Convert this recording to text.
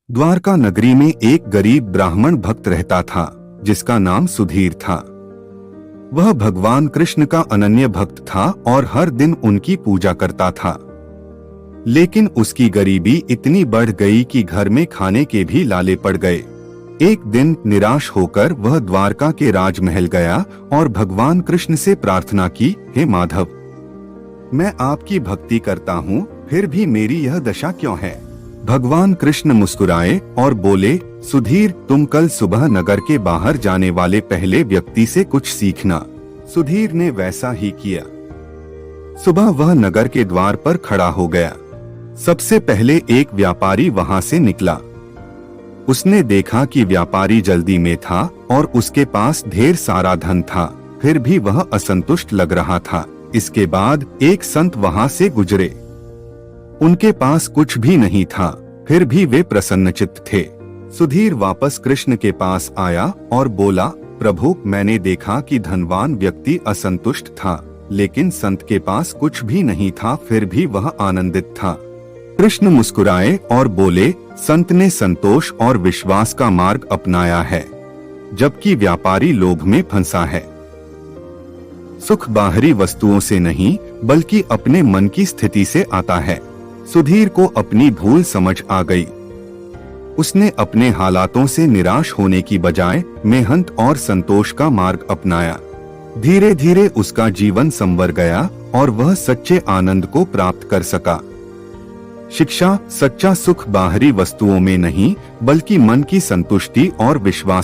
द्वारका नगरी में एक गरीब ब्राह्मण भक्त रहता था जिसका नाम सुधीर था। वह भगवान कृष्ण का अनन्य भक्त था और हर दिन उनकी पूजा करता था। लेकिन उसकी गरीबी इतनी बढ़ गई कि घर में खाने के भी लाले पड़ गए। एक दिन निराश होकर वह द्वारका के राजमहल गया और भगवान कृष्ण से प्रार्थना की, हे माधव, मैं आपकी भक्ति करता हूँ, फिर भी मेरी यह दशा क्यों है? भगवान कृष्ण मुस्कुराए और बोले, सुधीर, तुम कल सुबह नगर के बाहर जाने वाले पहले व्यक्ति से कुछ सीखना। सुधीर ने वैसा ही किया। सुबह वह नगर के द्वार पर खड़ा हो गया। सबसे पहले एक व्यापारी वहां से निकला। उसने देखा कि व्यापारी जल्दी में था और उसके पास ढेर सारा धन था, फिर भी वह असंतुष्ट लग रहा था। इसके बाद एक संत वहां से गुजरे। उनके पास कुछ भी नहीं था, फिर भी वे प्रसन्नचित्त थे। सुधीर वापस कृष्ण के पास आया और बोला, प्रभु, मैंने देखा कि धनवान व्यक्ति असंतुष्ट था, लेकिन संत के पास कुछ भी नहीं था, फिर भी वह आनंदित था। कृष्ण मुस्कुराए और बोले, संत ने संतोष और विश्वास का मार्ग अपनाया है, जबकि व्यापारी लोभ में फंसा है। सुख बाहरी वस्तुओं से नहीं, बल्कि अपने मन की स्थिति से आता है। सुधीर को अपनी भूल समझ आ गई। उसने अपने हालातों से निराश होने की बजाय मेहनत और संतोष का मार्ग अपनाया। धीरे धीरे उसका जीवन संवर गया और वह सच्चे आनंद को प्राप्त कर सका। शिक्षा, सच्चा सुख बाहरी वस्तुओं में नहीं, बल्कि मन की संतुष्टि और विश्वास